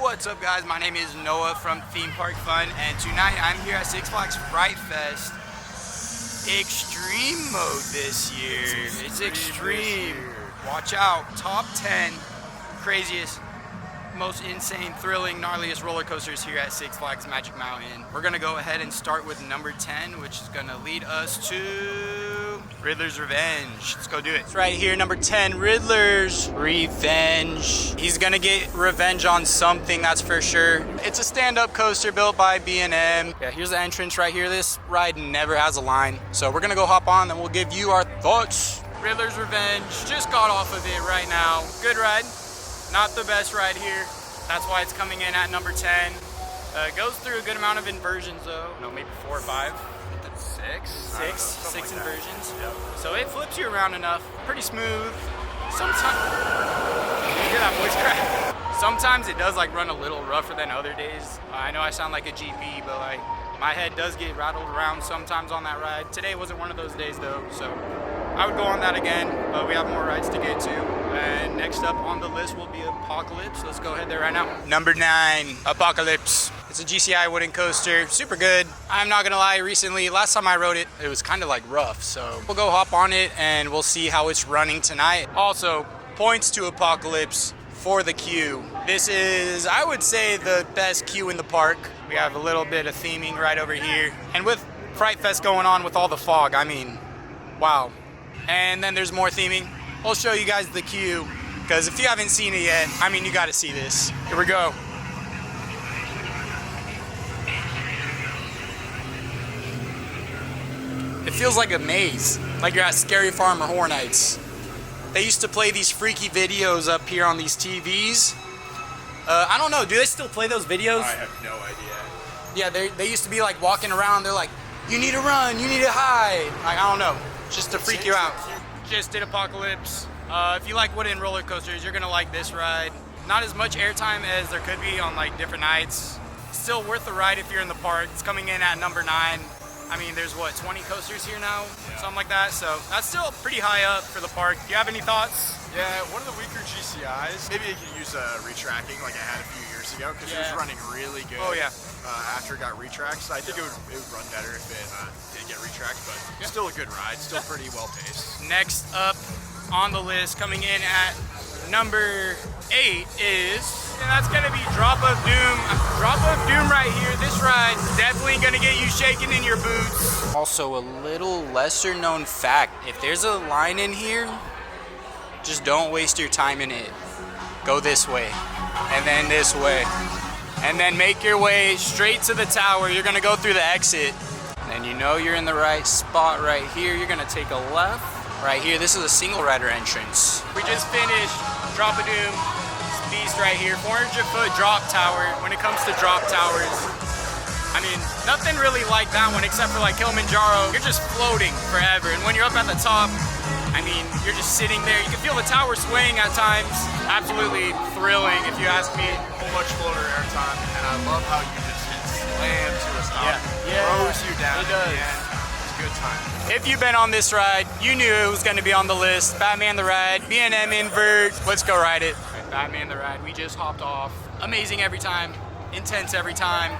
What's up, guys? My name is Noah from Theme Park Fun, and tonight I'm here at Six Flags Fright Fest Extreme Mode this year. It's extreme. Watch out. Top 10 craziest, most insane, thrilling, gnarliest roller coasters here at Six Flags Magic Mountain. We're gonna go ahead and start with number 10, which is gonna lead us to Riddlers Revenge. Let's go do it. It's right here, number 10, Riddlers Revenge. He's gonna get revenge on something, that's for sure. It's a stand-up coaster built by B&M. Yeah, here's the entrance right here. This ride never has a line. So we're gonna go hop on, and we'll give you our thoughts. Riddlers Revenge, just got off of it right now. Good ride. Not the best ride here. That's why it's coming in at number 10. It goes through a good amount of inversions though. No, maybe 4 or 5. Six inversions. Yep. So it flips you around enough. Pretty smooth. Sometimes, you hear that voice crack? Sometimes it does like run a little rougher than other days. I know I sound like a GP, but like my head does get rattled around sometimes on that ride. Today wasn't one of those days though, so I would go on that again, but we have more rides to get to. And next up on the list will be Apocalypse. Let's go ahead there right now. Number 9, Apocalypse. It's a GCI wooden coaster, super good. I'm not gonna lie, recently, last time I rode it, it was kind of like rough. So we'll go hop on it and we'll see how it's running tonight. Also, points to Apocalypse for the queue. This is, I would say, the best queue in the park. We have a little bit of theming right over here. And with Fright Fest going on with all the fog, I mean, wow. And then there's more theming. I'll show you guys the queue, because if you haven't seen it yet, I mean, you gotta see this. Here we go. It feels like a maze, like you're at Scary Farm or Horror Nights. They used to play these freaky videos up here on these TVs. I don't know, do they still play those videos? I have no idea. Yeah, they used to be like walking around, they're like, you need to run, you need to hide. Like, I don't know, just to freak you out. Just did Apocalypse. If you like wooden roller coasters, you're gonna like this ride. Not as much airtime as there could be on like different nights. Still worth the ride if you're in the park. It's coming in at number 9. I mean, there's what, 20 coasters here now? Yeah. Something like that. So that's still pretty high up for the park. Do you have any thoughts? Yeah, one of the weaker GCIs. Maybe it could use retracking like I had a few years ago, because it was running really good. Oh yeah. After it got retracked, so I think it would run better if it did get retracked, but still a good ride, still pretty well paced. Next up on the list, coming in at number 8 is, and that's gonna be Drop of Doom. Drop of Doom right here. This ride's definitely gonna get you shaking in your boots. Also, a little lesser known fact, if there's a line in here, just don't waste your time in it. Go this way, and then this way. And then make your way straight to the tower. You're gonna go through the exit. And you know you're in the right spot right here. You're gonna take a left. Right here, this is a single rider entrance. We just finished Drop of Doom. This beast right here, 400-foot drop tower. When it comes to drop towers, I mean, nothing really like that one except for like Kilimanjaro. You're just floating forever. And when you're up at the top, I mean, you're just sitting there. You can feel the tower swaying at times. Absolutely thrilling, if you ask me. So much floater airtime, and I love how you just hit slam to a stop. Yeah. Throws you down It at does. the end. It's a good time. If you've been on this ride, you knew it was gonna be on the list. Batman the Ride, B&M Invert. Let's go ride it. Batman the Ride, we just hopped off. Amazing every time, intense every time.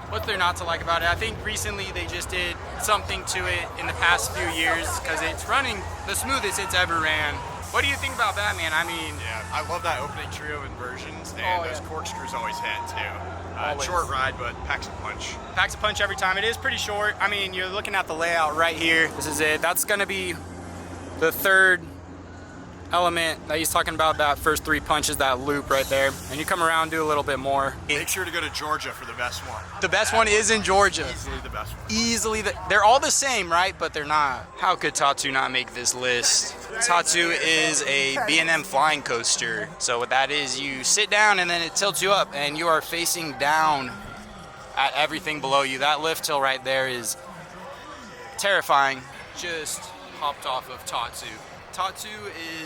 What's there not to like about it? I think recently they just did something to it in the past few years, because it's running the smoothest it's ever ran. What do you think about Batman? I mean, yeah, I love that opening trio of inversions, and those corkscrews always hit too. Short ride, but packs a punch. Packs a punch every time. It is pretty short. I mean, you're looking at the layout right here. This is it. That's gonna be the third element that he's talking about, that first 3 punches, that loop right there. And you come around, do a little bit more. Make sure to go to Georgia for the best one. The best one is in Georgia. Easily the best one. Easily. They're all the same, right? But they're not. How could Tatu not make this list? Tatu is a B&M flying coaster. So what that is, you sit down and then it tilts you up, and you are facing down at everything below you. That lift hill right there is terrifying. Just hopped off of Tatu. Tatu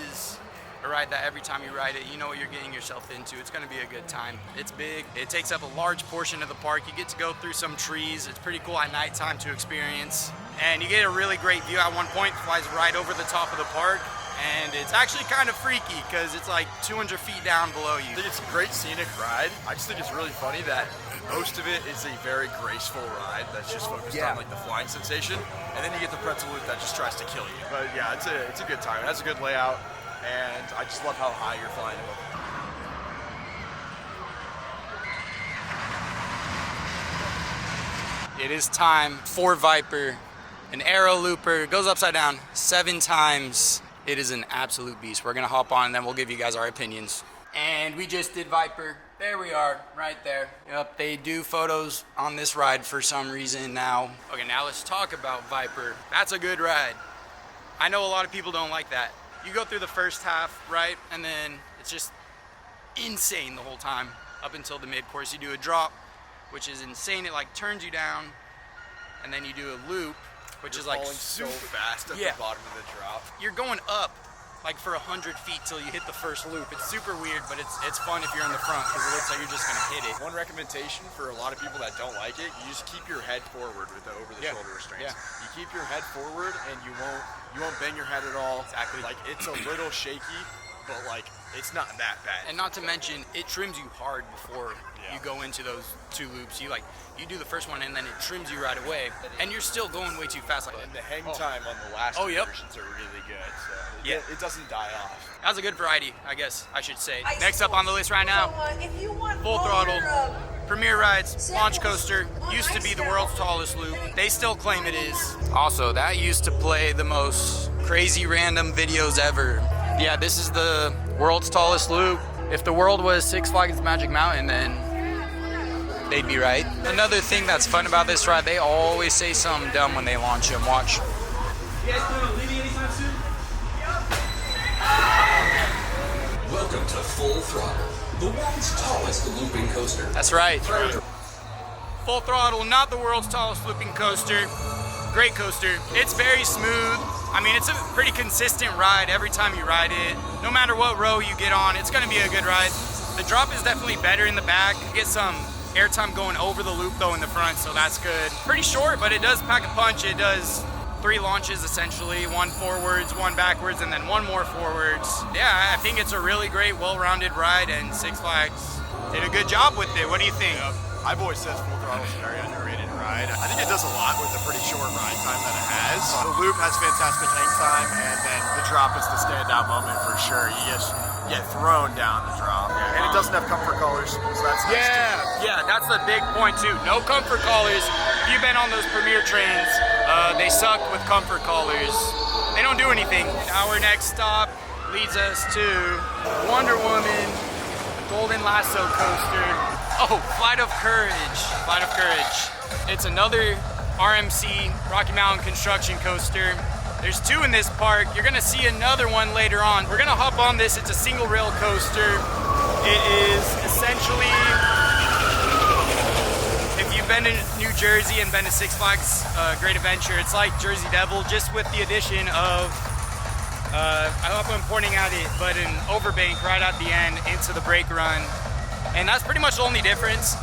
is a ride that every time you ride it, you know what you're getting yourself into. It's gonna be a good time. It's big, it takes up a large portion of the park. You get to go through some trees. It's pretty cool at nighttime to experience. And you get a really great view at one point, flies right over the top of the park. And it's actually kind of freaky because it's like 200 feet down below I you. think it's a great scenic ride. I just think it's really funny that most of it is a very graceful ride that's just focused on like the flying sensation, and then you get the pretzel loop that just tries to kill you. But yeah, it's a good time. It has a good layout, and I just love how high you're flying above. It is time for Viper. An arrow looper, goes upside down 7 times. It is an absolute beast. We're gonna hop on and then we'll give you guys our opinions. And we just did Viper. There we are, right there. Yep, they do photos on this ride for some reason now. Okay, now let's talk about Viper. That's a good ride. I know a lot of people don't like that. You go through the first half, right? And then it's just insane the whole time up until the mid-course. You do a drop, which is insane. It like turns you down, and then you do a loop, which is like falling so fast at the bottom of the drop. You're going up like for 100 feet till you hit the first loop. It's super weird, but it's fun if you're in the front because it looks like you're just gonna hit it. One recommendation for a lot of people that don't like it, you just keep your head forward with the over-the-shoulder restraints. You keep your head forward and you won't bang your head at all. Exactly. Like it's a little shaky, but like it's not that bad. And not to mention, it trims you hard before you go into those 2 loops. You do the first one and then it trims you right away, and you're still going way too fast. And the hang time on the last versions are really good. So it doesn't die off. That's a good variety, I guess I should say. Next up on the list right now, Full Throttle. Premier Rides, launch coaster, used to be the world's tallest loop. They still claim it is. Also, that used to play the most crazy random videos ever. Yeah, this is the world's tallest loop. If the world was Six Flags Magic Mountain, then they'd be right. Another thing that's fun about this ride, they always say something dumb when they launch them. Watch. You guys plan on leaving anytime soon? Welcome to Full Throttle, the world's tallest looping coaster. That's right. Full Throttle, not the world's tallest looping coaster. Great coaster. It's very smooth. I mean, it's a pretty consistent ride every time you ride it. No matter what row you get on, it's gonna be a good ride. The drop is definitely better in the back. You get some airtime going over the loop though in the front, so that's good. Pretty short, but it does pack a punch. It does 3 launches essentially, 1 forwards, 1 backwards, and then 1 more forwards. Yeah, I think it's a really great, well-rounded ride, and Six Flags did a good job with it. What do you think? I've always said Full Throttle is a very underrated ride. I think it does a lot with the pretty short ride time that it has. The loop has fantastic hang time, and then the drop is the standout moment for sure. You just get thrown down the drop. And it doesn't have comfort colors, so that's nice too. Yeah, that's the big point too. No comfort collars. If you've been on those Premier trains, they suck with comfort collars. They don't do anything. Our next stop leads us to Wonder Woman Golden Lasso Coaster. Oh, Flight of Courage. Flight of Courage. It's another RMC, Rocky Mountain Construction Coaster. There's 2 in this park. You're gonna see another one later on. We're gonna hop on this. It's a single rail coaster. It is essentially, if you've been to New Jersey and been to Six Flags Great Adventure, it's like Jersey Devil, just with the addition of, I hope I'm pointing at it, but an overbank right at the end into the brake run. And that's pretty much the only difference.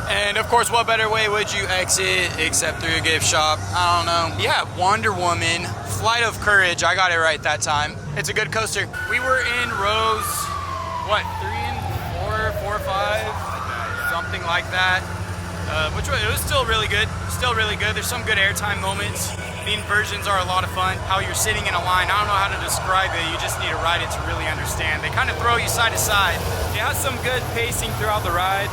And of course, what better way would you exit except through a gift shop? I don't know. Yeah, Wonder Woman, Flight of Courage. I got it right that time. It's a good coaster. We were in rows, what, 3 and 4, 4, 5, something like that. Which it was still really good. Still really good. There's some good airtime moments. The inversions are a lot of fun. How you're sitting in a line, I don't know how to describe it. You just need to ride it to really understand. They kind of throw you side to side. It has some good pacing throughout the ride.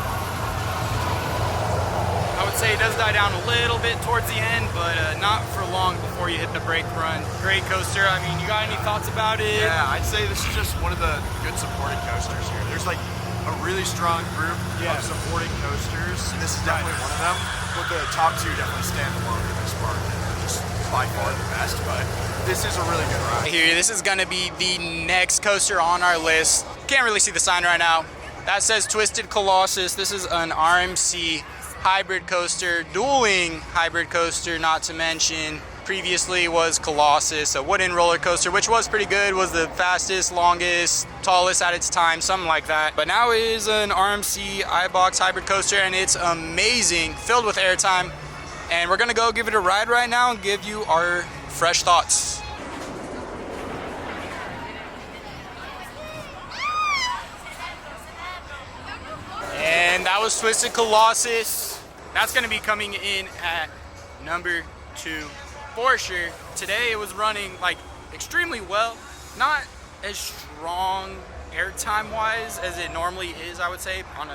I would say it does die down a little bit towards the end, but not for long before you hit the brake run. Great coaster. I mean, you got any thoughts about it? Yeah, I'd say this is just one of the good supporting coasters here. There's like a really strong group of supporting coasters, and this is definitely one of them. But the top 2 definitely stand alone in this park. They're just by far the best, but this is a really good ride. Here, this is gonna be the next coaster on our list. Can't really see the sign right now. That says Twisted Colossus. This is an RMC hybrid coaster, dueling hybrid coaster, not to mention previously was Colossus, a wooden roller coaster, which was pretty good, was the fastest, longest, tallest at its time, something like that. But now it is an RMC iBox hybrid coaster, and it's amazing, filled with airtime. And we're gonna go give it a ride right now and give you our fresh thoughts. And that was Twisted Colossus. That's gonna be coming in at number 2 for sure. Today it was running like extremely well. Not as strong airtime wise as it normally is, I would say. On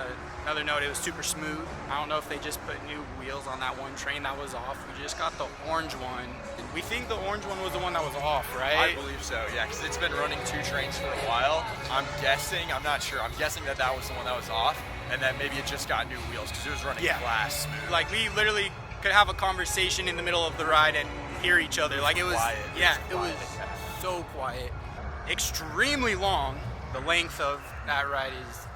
another note, it was super smooth. I don't know if they just put new wheels on that one train that was off. We just got the orange one. We think the orange one was the one that was off, right? I believe so, yeah, because it's been running 2 trains for a while. I'm not sure, I'm guessing that was the one that was off, and then maybe it just got new wheels because it was running glass smooth. Like we literally could have a conversation in the middle of the ride and hear each other. Like it was quiet. Yeah, it was so quiet. Extremely long. The length of that ride is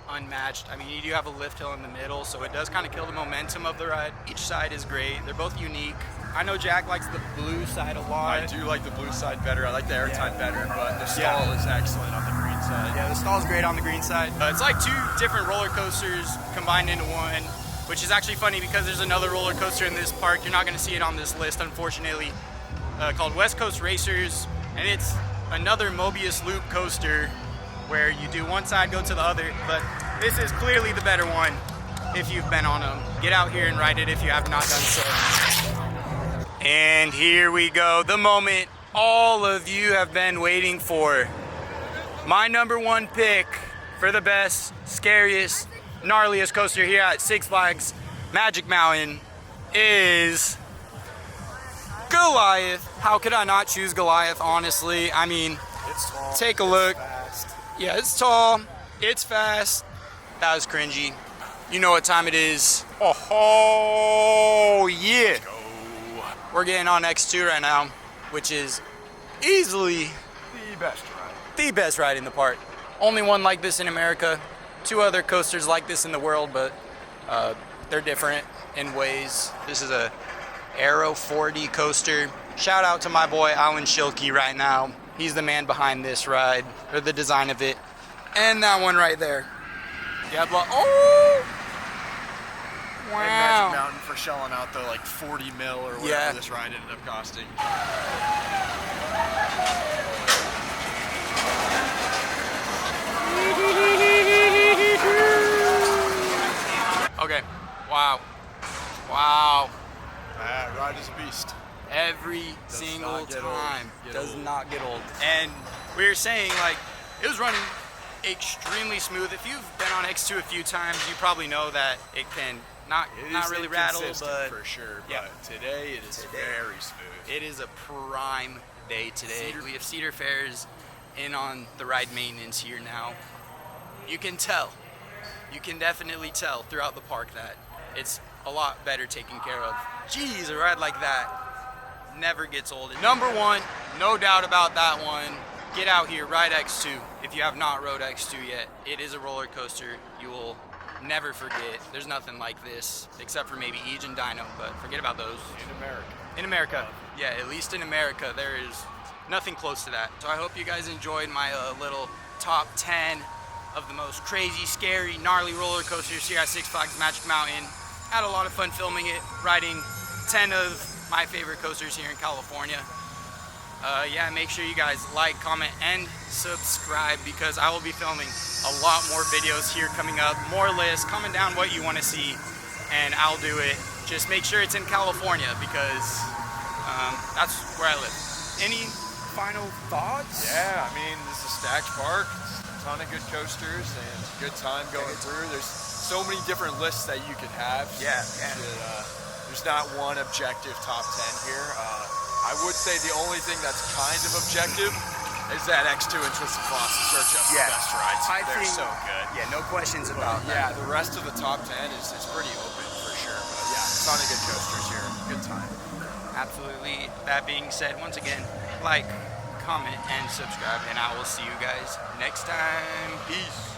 unmatched. I mean, you do have a lift hill in the middle, so it does kind of kill the momentum of the ride. Each side is great. They're both unique. I know Jack likes the blue side a lot. I do like the blue side better. I like the airtime better, but the stall is excellent on the green side. Yeah, the stall's great on the green side. It's like 2 different roller coasters combined into one, which is actually funny because there's another roller coaster in this park. You're not going to see it on this list, unfortunately, called West Coast Racers, and it's another Mobius loop coaster where you do one side, go to the other, but this is clearly the better one if you've been on them. Get out here and ride it if you have not done so. And here we go, the moment all of you have been waiting for. My number 1 pick for the best, scariest, gnarliest coaster here at Six Flags Magic Mountain is Goliath. How could I not choose Goliath, honestly? I mean, It's tall. take a look. Fast. Yeah, it's tall, it's fast. That was cringy. You know what time it is. Oh yeah. Go. We're getting on X2 right now, which is easily The best ride. the best ride in the park. Only one like this in America. 2 other coasters like this in the world, but they're different in ways. This is a Aero 4D coaster. Shout out to my boy Alan Schilke right now. He's the man behind this ride, or the design of it. And that one right there. Yeah, but oh! And Magic Wow. Mountain for shelling out the like 40 mil or whatever Yeah. this ride ended up costing. Okay. Wow. Wow. That ride is a beast. Every single not get old. time. Get Does old. not get old. And we were saying, like, it was running extremely smooth. If you've been on X2 a few times, you probably know that it can not It really is rattle, inconsistent but for sure. yeah. But today it is very smooth. it is a prime day today. We have Cedar Fairs in on the ride maintenance here now. You can tell. You can definitely tell throughout the park that it's a lot better taken care of. Geez, a ride like that never gets old. Number 1, no doubt about that one. Get out here, ride X2. If you have not rode X2 yet, it is a roller coaster you will never forget. There's nothing like this, except for maybe Age and Dino, but forget about those. In America. In America, yeah, at least in America, there is nothing close to that. So I hope you guys enjoyed my little top 10 of the most crazy, scary, gnarly roller coasters here at Six Flags Magic Mountain. Had a lot of fun filming it, riding 10 of my favorite coasters here in California. Yeah, make sure you guys like, comment, and subscribe because I will be filming a lot more videos here coming up. More lists, comment down what you want to see, and I'll do it. Just make sure it's in California because that's where I live. Any final thoughts? Yeah, I mean, this is a stacked park. A ton of good coasters and good time going through. There's so many different lists that you could have. Yeah. There's not one objective top 10 here. I would say the only thing that's kind of objective is that X2 and Twisted Colossus are just the best rides. They're so good. Yeah, no questions about Yeah, the rest of the top 10 is pretty open for sure. But yeah, a ton of good coasters here. Good time. Absolutely. That being said, once again, like, comment, and subscribe, and I will see you guys next time. Peace.